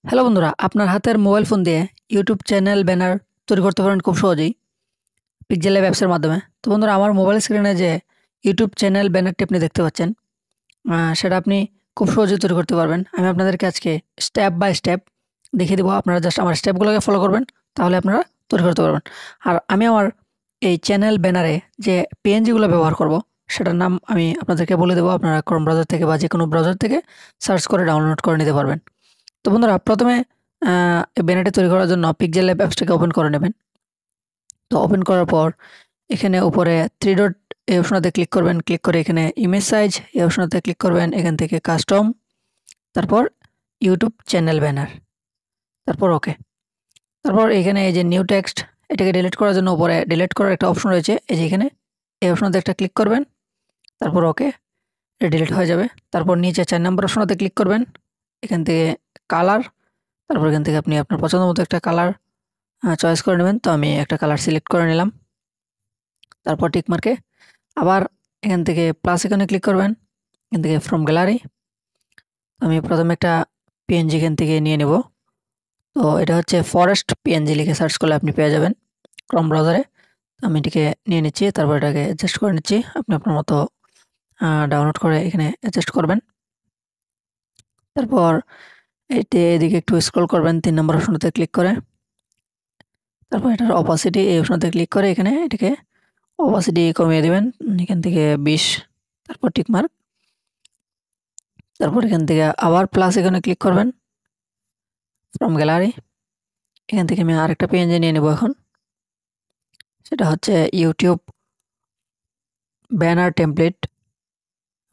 Hello বন্ধুরা, আপনার হাতের মোবাইল ফোন দিয়ে ইউটিউব চ্যানেল ব্যানার তৈরি করতে পারেন খুব সহজেই পিক্সেল ল্যাব অ্যাপসের মাধ্যমে। তো বন্ধুরা, আমার মোবাইল স্ক্রিনে যে ইউটিউব চ্যানেল ব্যানারটি আপনি দেখতে পাচ্ছেন, সেটা আপনি খুব সহজেই তৈরি করতে পারবেন। আমি আপনাদেরকে আজকে স্টেপ বাই স্টেপ দেখিয়ে দেবো। আপনারা জাস্ট আমার স্টেপগুলোকে ফলো করবেন, তাহলে আপনারা তৈরি করতে পারবেন। আর আমি আমার এই চ্যানেল ব্যানারে যে পিএনজিগুলো ব্যবহার করব, সেটার নাম আমি আপনাদেরকে বলে দেবো। আপনারা ক্রোম ব্রাউজার থেকে বা যে কোনো ব্রাউজার থেকে সার্চ করে ডাউনলোড করে নিতে পারবেন। তো বন্ধুরা, প্রথমে এই ব্যানারটি তৈরি করার জন্য পিক্সেল ল্যাব অ্যাপসটাকে ওপেন করে নেবেন। তো ওপেন করার পর এখানে উপরে 3 ডট এই অপশনটাতে ক্লিক করবেন। ক্লিক করে এখানে ইমেজ সাইজ এই অপশনটাতে ক্লিক করবেন। এখান থেকে কাস্টম, তারপর ইউটিউব চ্যানেল ব্যানার, তারপর ওকে। তারপর এখানে এই যে নিউ টেক্সট, এটাকে ডিলিট করার জন্য উপরে ডিলিট করার একটা অপশন রয়েছে। এই যে এখানে এই অপশনটাতে একটা ক্লিক করবেন, তারপর ওকে, এটা ডিলিট হয়ে যাবে। তারপর নিচে 4 নম্বর অপশনটাতে ক্লিক করবেন। এখান থেকে কালার, তারপর এখান থেকে আপনি আপনার পছন্দ মতো একটা কালার চয়েস করে নেবেন। তো আমি একটা কালার সিলেক্ট করে নিলাম। তারপর টিক মার্কে আবার এখান থেকে প্লাস এখানে ক্লিক করবেন। এখান থেকে ফ্রম গ্যালারি আমি প্রথমে একটা পিএনজি এখান থেকে নিয়ে নেব। তো এটা হচ্ছে ফরেস্ট পিএনজি, লিখে সার্চ করলে আপনি পেয়ে যাবেন ক্রোম ব্রাউজারে। তো আমি এটিকে নিয়ে নিচ্ছি, তারপর এটাকে অ্যাডজাস্ট করে নিচ্ছি। আপনি আপনার মতো ডাউনলোড করে এখানে অ্যাডজাস্ট করবেন। তারপর এদিকে একটু স্ক্রল করবেন 3 নম্বর অপশনটাতে ক্লিক করে। তারপর এটার অপাসিটি এই অপশনটাতে ক্লিক করে এখানে এটাকে অপাসিটি কমিয়ে দিবেন এখান থেকে 20, তারপর টিক মার্ক। তারপর এখান থেকে আবার প্লাস এখানে ক্লিক করবেন, ফ্রম গ্যালারি। এখান থেকে আমি আরেকটা পিএনজি নিয়ে নেব এখন। সেটা হচ্ছে ইউটিউব ব্যানার টেমপ্লেট।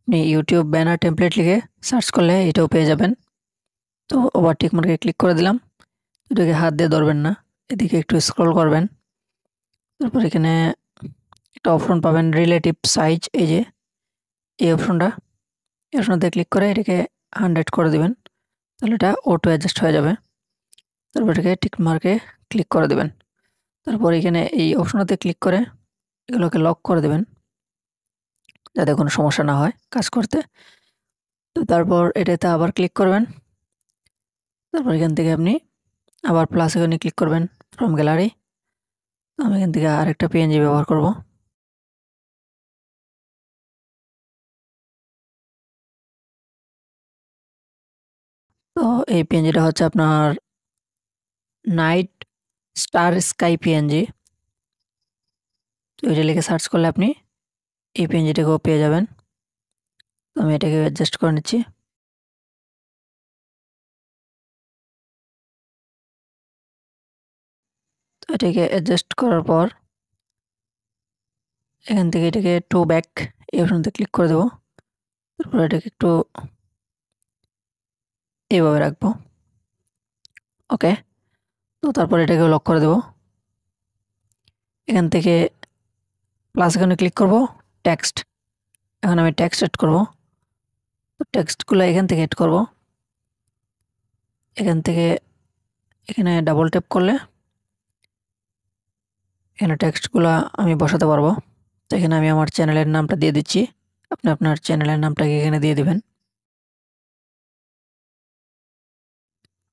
আপনি ইউটিউব ব্যানার টেমপ্লেট লিখে সার্চ করলে এটাও পেয়ে যাবেন। তো ওভার টিক মার্কে ক্লিক করে দিলাম। এটাকে হাত দিয়ে ধরবেন না, এদিকে একটু স্ক্রল করবেন। তারপর এখানে একটা অপশন পাবেন রিলেটিভ সাইজ, এই যে এই অপশনটা, এই অপশনটাতে ক্লিক করে এটাকে 100 করে দিবেন। তাহলে এটা অটো অ্যাডজাস্ট হয়ে যাবে। তারপর এটাকে টিক মার্কে ক্লিক করে দেবেন। তারপর এখানে এই অপশনটাতে ক্লিক করে এগুলোকে লক করে দেবেন, যাতে কোনো সমস্যা না হয় কাজ করতে। তো তারপর এটাতে আবার ক্লিক করবেন। তারপর এখান থেকে আপনি আবার প্লাস এখানে ক্লিক করবেন, ফ্রম গ্যালারি। আমি এখান থেকে আরেকটা পিএনজি ব্যবহার করব। তো এই পিএনজিটা হচ্ছে আপনার নাইট স্টার স্কাই পিএনজি। তো এটা লিখে সার্চ করলে আপনি এই পিএনজিটাকেও পেয়ে যাবেন। তো আমি এটাকে অ্যাডজাস্ট করে নিচ্ছি। তো এটাকে অ্যাডজাস্ট করার পর এখান থেকে এটাকে টু ব্যাক এই অপশনতে ক্লিক করে দেবো। তারপর এটাকে একটু এইভাবে রাখবো, ওকে। তো তারপর এটাকে লক করে দেবো। এখান থেকে প্লাস এখানে ক্লিক করব, টেক্সট। এখন আমি টেক্সট এড করব। তো টেক্সটগুলো এখান থেকে এড করব। এখান থেকে এখানে ডাবল ট্যাপ করলে এখানে টেক্সটগুলো আমি বসাতে পারবো। তো এখানে আমি আমার চ্যানেলের নামটা দিয়ে দিচ্ছি। আপনি আপনার চ্যানেলের নামটাকে এখানে দিয়ে দিবেন,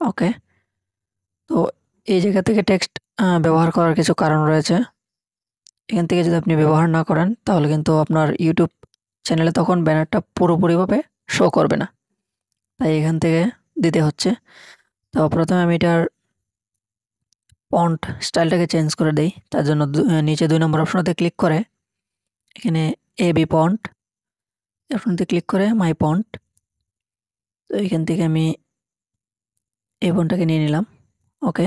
ওকে। তো এই জায়গা থেকে টেক্সট ব্যবহার করার কিছু কারণ রয়েছে। এখান থেকে যদি আপনি ব্যবহার না করেন, তাহলে কিন্তু আপনার ইউটিউব চ্যানেলে তখন ব্যানারটা পুরোপুরিভাবে শো করবে না। তাই এখান থেকে দিতে হচ্ছে। তো প্রথমে আমি এটার ফন্ট স্টাইলটাকে চেঞ্জ করে দেই। তার জন্য নিচে 2 নম্বর অপশনটাতে ক্লিক করে এখানে এবি ফন্ট অপশনতে ক্লিক করে মাই ফন্ট। তো এখান থেকে আমি এই ফন্টটাকে নিয়ে নিলাম, ওকে।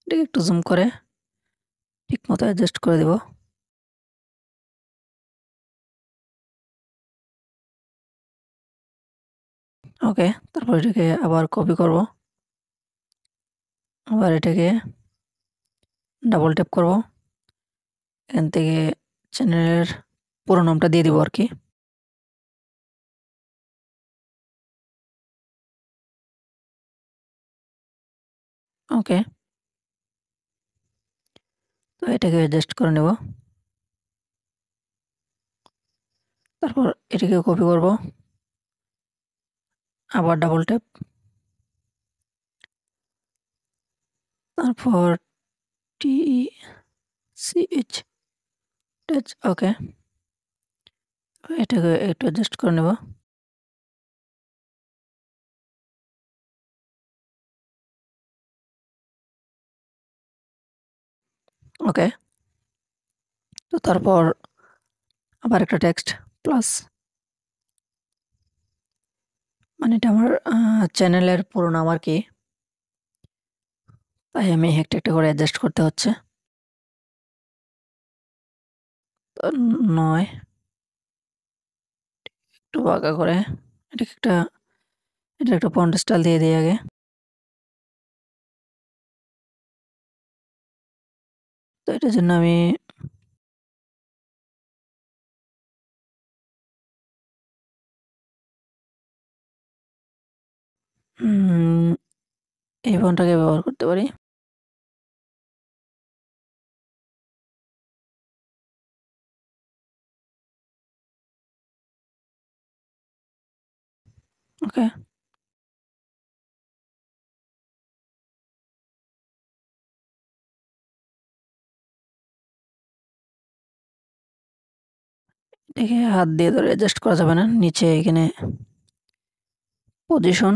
এটাকে একটু জুম করে ঠিক মতো অ্যাডজাস্ট করে দেব, ওকে। তারপর এটাকে আবার কপি করব। আবার এটাকে ডাবল ট্যাপ করব। এখান থেকে চ্যানেলের পুরো নামটা দিয়ে দিব আর কি, ওকে। তো এটাকে অ্যাডজাস্ট করে নেব। তারপর এটাকে কপি করব, আবার ডাবল ট্যাপ, তারপর TECH টাচ। ওকে, এটাকে একটু অ্যাডজাস্ট করে নেব। ওকে, তো তারপর আবার একটা টেক্সট প্লাস, মানে এটা আমার চ্যানেলের পুরো নাম আর কি, তাই আমি একটা একটা করে অ্যাডজাস্ট করতে হচ্ছে। তো 9 একটু বাঁকা করে এটাকে এটা একটা ফন্ট স্টাইল দিয়ে দিই আগে। তো এটার জন্য আমি এই ফন্টটাকে ব্যবহার করতে পারি। ওকে, এটাকে হাত দিয়ে ধরে অ্যাডজাস্ট করা যাবে না, নিচে এখানে পজিশন।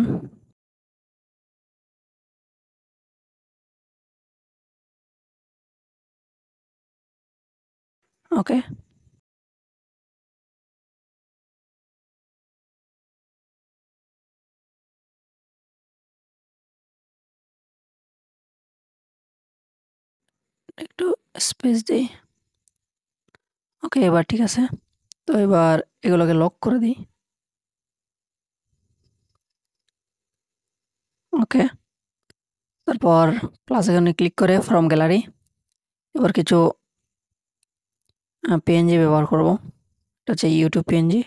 ওকে, একটু স্পেস দিই। ওকে, এবার ঠিক আছে। তো এবার এগুলোকে লক করে দিই। ওকে, তারপর প্লাস এখানে ক্লিক করে ফ্রম গ্যালারি এবার কিছু পিএনজি ব্যবহার করব। এটা হচ্ছে ইউটিউব পিএনজি।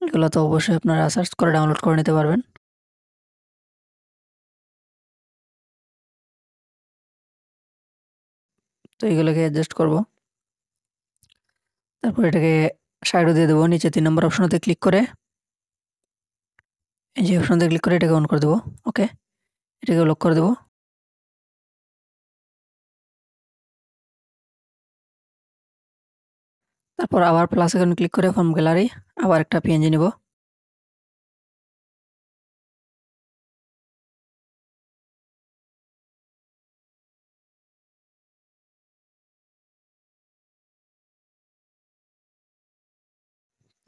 এগুলো তো অবশ্যই আপনারা সার্চ করে ডাউনলোড করে নিতে পারবেন। তো এগুলোকে অ্যাডজাস্ট করব। তারপর এটাকে সাইডও দিয়ে দেবো। নিচে 3 নম্বর অপশনতে ক্লিক করে, এই যে অপশনতে ক্লিক করে এটাকে অন করে দেবো। ওকে, এটাকে লক করে দেবো। তারপর আবার প্লাস আইকনে ক্লিক করে ফ্রম গ্যালারি আবার একটা পিএনজি নিব।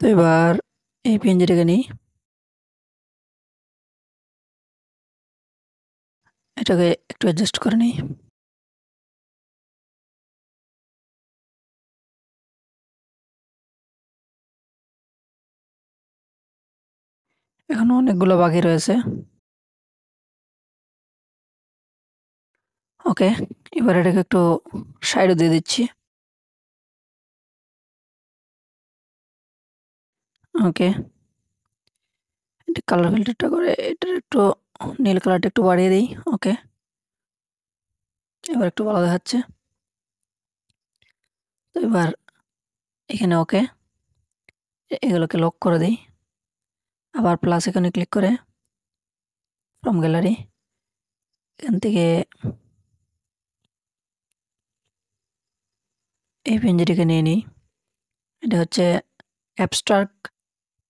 তো এবার এই পিএনজিটাকে নিই, এটাকে একটু অ্যাডজাস্ট করে নিই। এখনো অনেকগুলো বাকি রয়েছে। ওকে, এবার এটাকে একটু সাইডে দিয়ে দিচ্ছি। ওকে, এটা কালার ফিল্টারটা করে এটার একটু নীল কালারটা একটু বাড়িয়ে দিই। ওকে, এবার একটু ভালো দেখাচ্ছে। তো এবার এখানে ওকে, এগুলোকে লক করে দিই। আবার প্লাস এখানে ক্লিক করে ফ্রম গ্যালারি এখান থেকে এই পেনজিটিকে নিয়ে নিই। এটা হচ্ছে অ্যাবস্ট্রাক্ট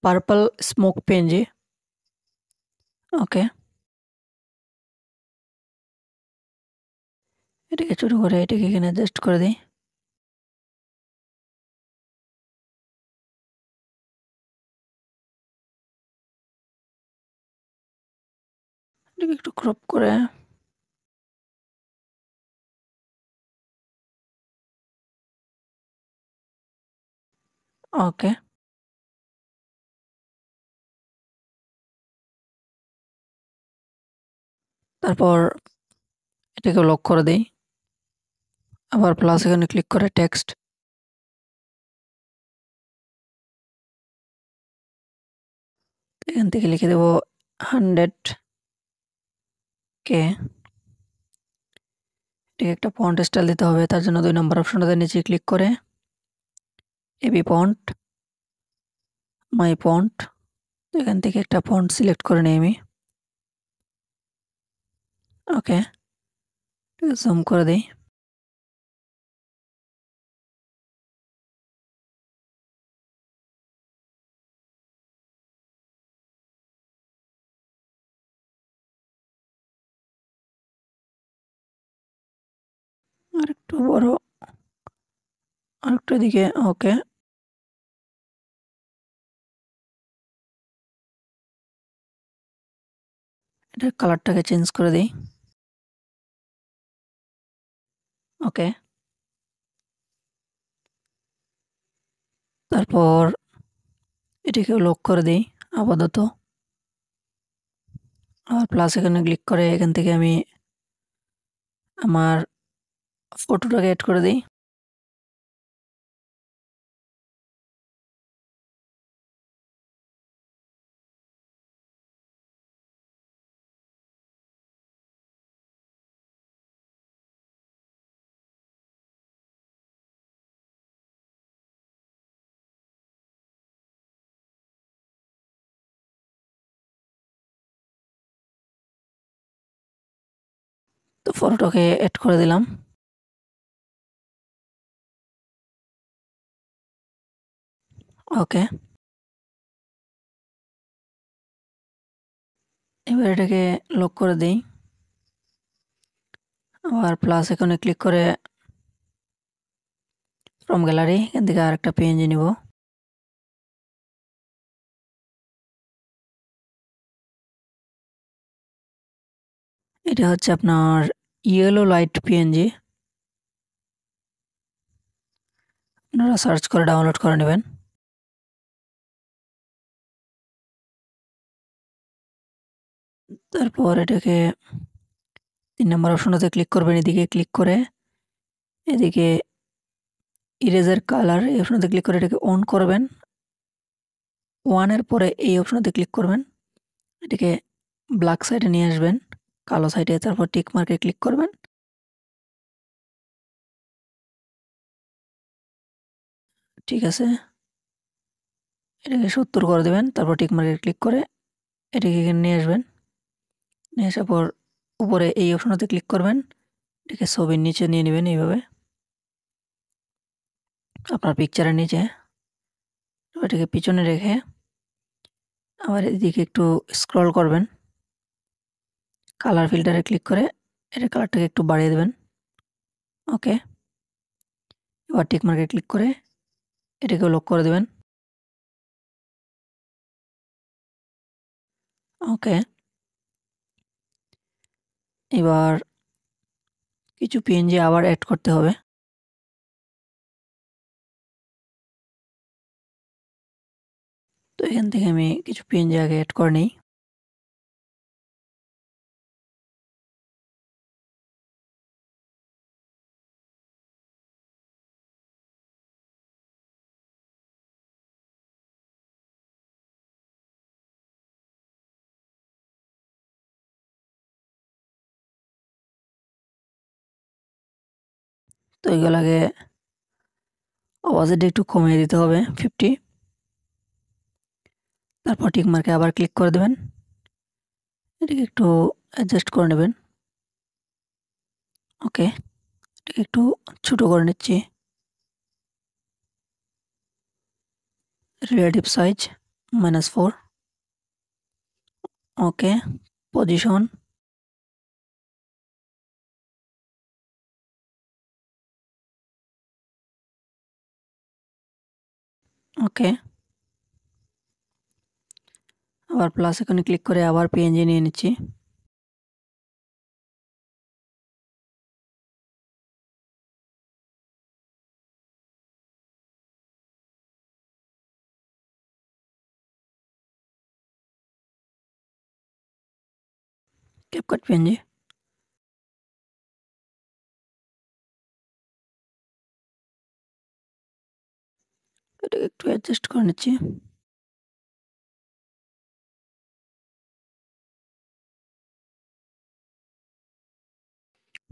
পার্পল স্মোক পেনজি। ওকে, এটাকে ছোটো করে এটাকে এখানে অ্যাডজাস্ট করে দিই। এটাকে একটু ক্রপ করে ওকে, তারপর এটাকে লক করে দিই। আবার প্লাস এখানে ক্লিক করে টেক্সট, এখান থেকে লিখে দেব 100K। এটাকে একটা ফন্ট স্টাইল দিতে হবে, তার জন্য 2 নম্বর অপশনটাতে নিচে ক্লিক করে এবি ফন্ট, মাই ফন্ট, এখান থেকে একটা ফন্ট সিলেক্ট করে নিই আমি। ওকে, জুম করে দিই। আরেকটু বড়, আরেকটু এদিকে। ওকে, এটার কালারটাকে চেঞ্জ করে দিই। ওকে, তারপর এটিকে লক করে দিই আপাতত। আর প্লাস এখানে ক্লিক করে এখান থেকে আমি আমার ফটোটাকে অ্যাড করে দিই। তো ফটোটাকে অ্যাড করে দিলাম। ওকে, এবার এটাকে লক করে দিই। আবার প্লাস এখানে ক্লিক করে ফ্রম গ্যালারি এখান থেকে আরেকটা পিএনজি নিব। এটা হচ্ছে আপনার ইয়েলো লাইট পিএনজি। আপনারা সার্চ করে ডাউনলোড করে নেবেন। তারপর এটাকে ৩ নম্বর অপশনটাতে ক্লিক করবেন। এদিকে ক্লিক করে এদিকে ইরেজার কালার এই অপশনটাতে ক্লিক করে এটাকে অন করবেন। 1 এর পরে এই অপশনটাতে ক্লিক করবেন। এটাকে ব্ল্যাক সাইডে নিয়ে আসবেন, কালো সাইডে। তারপর টিক মার্কে ক্লিক করবেন। ঠিক আছে, এটাকে ৭০ করে দেবেন। তারপর টিক মার্কে ক্লিক করে এটাকে এখানে নিয়ে আসবেন। নিয়ে আসার পর উপরে এই অপশনটাতে ক্লিক করবেন। এটাকে ছবির নিচে নিয়ে নেবেন এইভাবে, আপনার পিকচারের নিচে। এটাকে পিছনে রেখে আবার এদিকে একটু স্ক্রল করবেন। কালার ফিল্টারে ক্লিক করে এটার কালারটাকে একটু বাড়িয়ে দেবেন। ওকে, এবার টিক মার্কে ক্লিক করে এটাকে লক করে দেবেন। ওকে, এবার কিছু পিএনজি আবার অ্যাড করতে হবে। তো এখান থেকে আমি কিছু পিএনজি আগে অ্যাড করে নিই। তো এগুলাকে আওয়াজটা একটু কমিয়ে দিতে হবে 50। তারপর টিক মার্কে আবার ক্লিক করে দেবেন। এটাকে একটু অ্যাডজাস্ট করে নেবেন। ওকে, এটাকে একটু ছোট করে নিচ্ছি। Relative size -4। ওকে, পজিশন। ওকে, আবার প্লাস এখানে ক্লিক করে আবার পিএনজি নিয়ে নিচ্ছি। CapCut PNG. এটাকে একটু অ্যাডজাস্ট করে নিচ্ছি।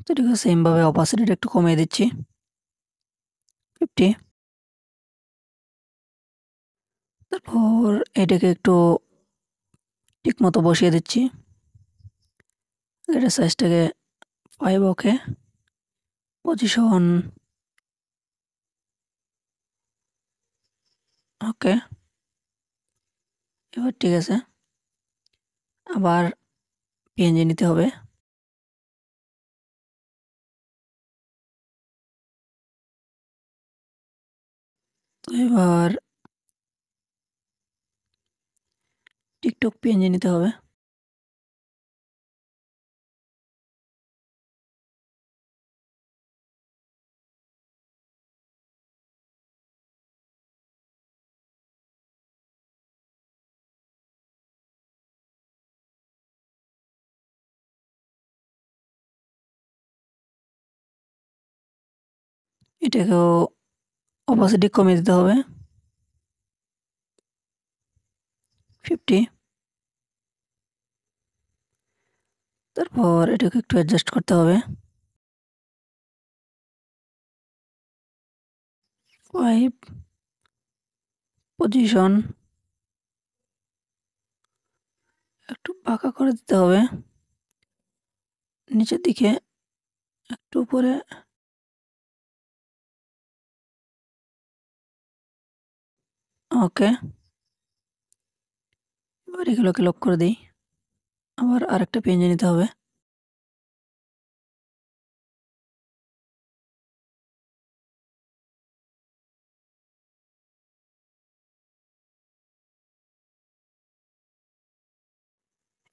তো এটাকে সেমভাবে অপাসিটিটা একটু কমিয়ে দিচ্ছি 50। তারপর এটাকে একটু ঠিক মতো বসিয়ে দিচ্ছি। এটার সাইজটাকে 5 ওকে, পজিশন ওকে, এবার ঠিক আছে। আবার পিএনজি নিতে হবে। তো এবার টিকটক পিএনজি নিতে হবে। এটাকেও অপাসিটি কমিয়ে দিতে হবে 50। তারপর এটাকে একটু অ্যাডজাস্ট করতে হবে। 5 পজিশন একটু বাঁকা করে দিতে হবে নিচের দিকে, একটু উপরে। ওকে, এবার এগুলোকে লক করে দিই। আবার আরেকটা পিএনজি নিতে হবে।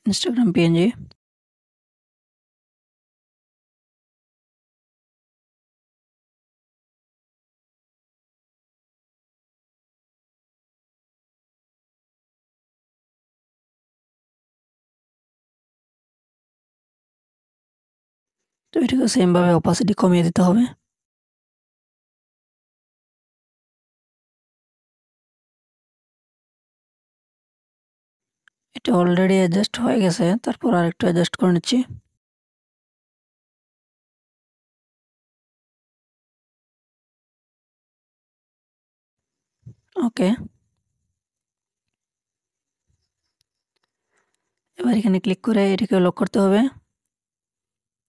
Instagram PNG. তো এটাকে সেমভাবে অপাসিটি কমিয়ে দিতে হবে। এটা অলরেডি অ্যাডজাস্ট হয়ে গেছে, তারপর আরেকটু অ্যাডজাস্ট করে নিচ্ছি। ওকে, এবার এখানে ক্লিক করে এটাকে লক করতে হবে।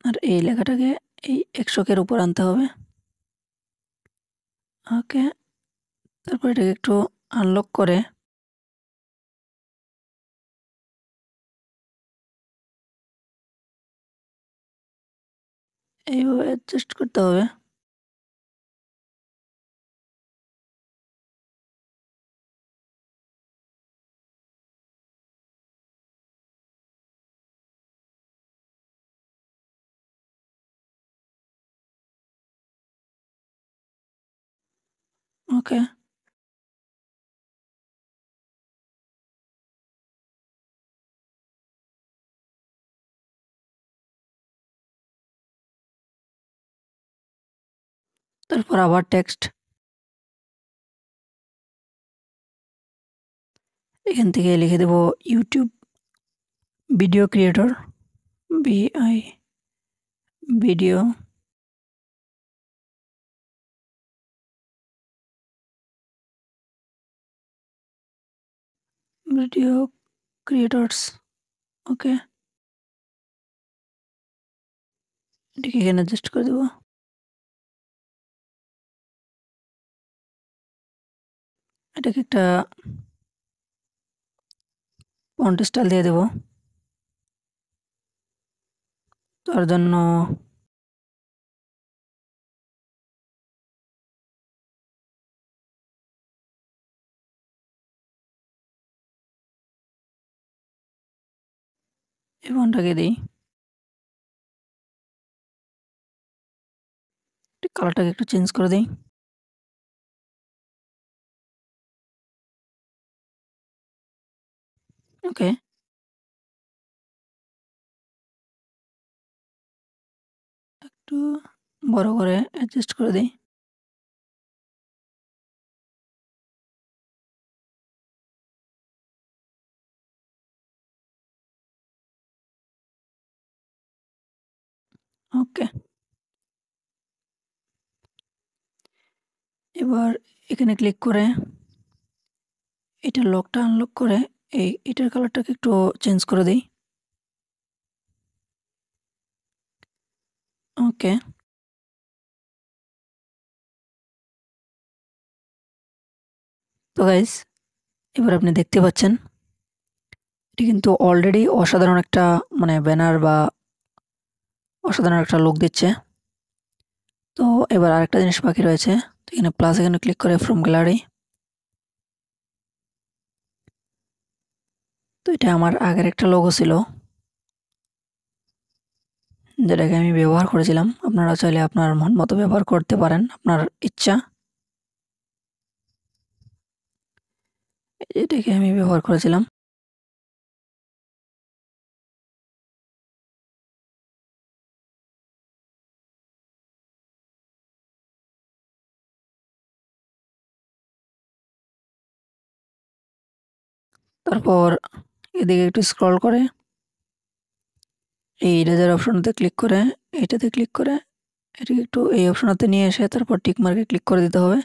আর এই লেখাটাকে এই 100-এর উপর আনতে হবে। ওকে, তারপর এটাকে একটু আনলক করে এইভাবে অ্যাডজাস্ট করতে হবে। ওকে, তারপর আবার টেক্সট। এখান থেকে লিখে দেব ইউটিউব ভিডিও ক্রিয়েটর, বিআই ভিডিও ভিডিও ক্রিয়েটরস। ওকে, এটাকে এখানে অ্যাডজাস্ট করে দেবো। এটাকে একটা ফন্ট স্টাইল দিয়ে দেবো। তার জন্য এই ফন্টটাকে দিই। কালারটাকে একটু চেঞ্জ করে দিই। ওকে, একটু বড় করে অ্যাডজাস্ট করে দিই। ওকে, এবার এখানে ক্লিক করে এটার লকটা আনলক করে এটার কালারটাকে একটু চেঞ্জ করে দিই। ওকে। তো গাইস, এবার আপনি দেখতে পাচ্ছেন এটি কিন্তু অলরেডি অসাধারণ একটা মানে ব্যানার বা অসাধারণ একটা লুক দিচ্ছে। তো এবার আরেকটা জিনিস বাকি রয়েছে। তো এখানে প্লাস এখানে ক্লিক করে ফ্রম গ্যালারি। তো এটা আমার আগের একটা লোগো ছিল, যেটাকে আমি ব্যবহার করেছিলাম। আপনারা চাইলে আপনার মন মতো ব্যবহার করতে পারেন, আপনার ইচ্ছা। এটাকে আমি ব্যবহার করেছিলাম। তারপর এদিকে একটু স্ক্রল করে এই ইরেজার অপশনটাতে ক্লিক করে এটাতে ক্লিক করে এটাকে একটু এই অপশনটাতে নিয়ে এসে তারপর টিক মার্কে ক্লিক করে দিতে হবে।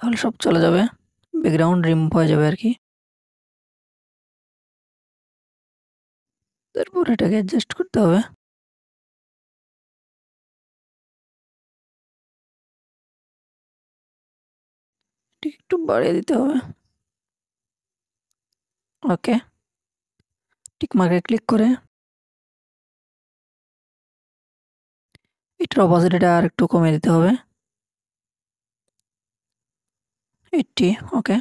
তাহলে সব চলে যাবে, ব্যাকগ্রাউন্ড রিমুভ হয়ে যাবে আর কি। তারপর এটাকে অ্যাডজাস্ট করতে হবে। এটাকে একটু বাড়িয়ে দিতে হবে। ওকে, টিক মার্কে ক্লিক করে এটার অপোজিটটা আর একটু কমিয়ে দিতে হবে, 80। ওকে,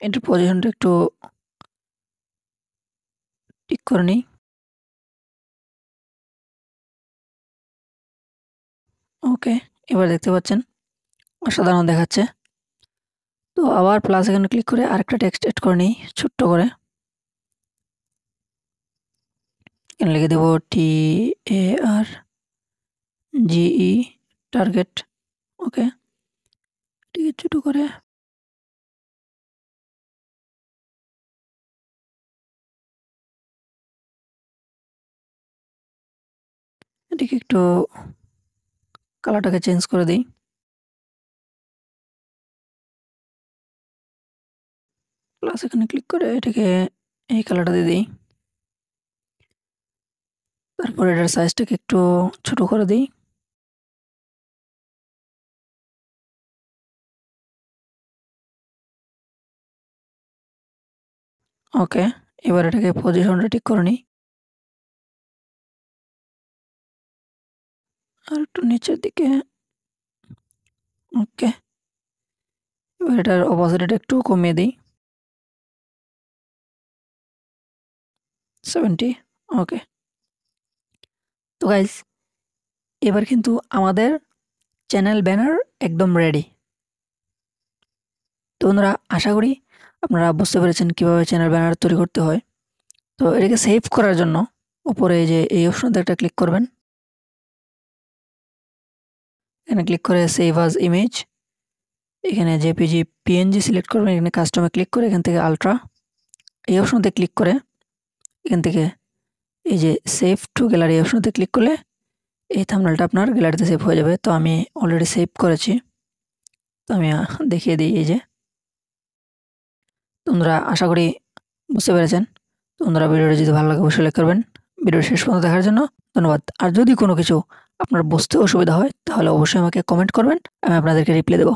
এটার পজিশনটা একটু ঠিক করে নিই। ওকে, এবার দেখতে পাচ্ছেন অসাধারণ দেখাচ্ছে। তো আবার প্লাস এখানে ক্লিক করে আরেকটা টেক্সট এড করে নিই ছোট্ট করে। এখানে লিখে দেবো TARGE, টার্গেট। ওকে, এটিকে ছোট করে এটিকে একটু কালারটাকে চেঞ্জ করে দিই। প্লাস এখানে ক্লিক করে এটাকে এই কালারটা দিয়ে দিই। তারপর এটার সাইজটাকে একটু ছোট করে দিই। ওকে, এবার এটাকে পজিশনটা ঠিক করে নিই, আর একটু নিচের দিকে। ওকে, এবার এটার অপোজিটটা একটু কমিয়ে দিই, 70। ওকে। তো গাইস, এবার কিন্তু আমাদের চ্যানেল ব্যানার একদম রেডি। তো বন্ধুরা, আশা করি আপনারা বুঝতে পেরেছেন কিভাবে চ্যানেল ব্যানার তৈরি করতে হয়। তো এটাকে সেভ করার জন্য উপরে এই যে এই অপশনটা একটা ক্লিক করবেন। এখানে ক্লিক করে সেভ আজ ইমেজ, এখানে জেপিজি পিএনজি সিলেক্ট করবেন। এখানে কাস্টমে ক্লিক করে এখান থেকে আলট্রা এই অপশনতে ক্লিক করে এখান থেকে এই যে সেভ টু গ্যালারি অপশনতে ক্লিক করলে এই থাম্বনেলটা আপনার গ্যালারিতে সেভ হয়ে যাবে। তো আমি অলরেডি সেভ করেছি, তো আমি দেখিয়ে দিই। এই যে তোমরা আশা করি বুঝতে পেরেছেন। তো বন্ধুরা, ভিডিওটা যদি ভালো লাগে অবশ্যই লাইক করবেন। ভিডিও শেষ পর্যন্ত দেখার জন্য ধন্যবাদ। আর যদি কোনো কিছু আপনার বুঝতে অসুবিধা হয় তাহলে অবশ্যই আমাকে কমেন্ট করবেন, আমি আপনাদেরকে রিপ্লাই দেবো।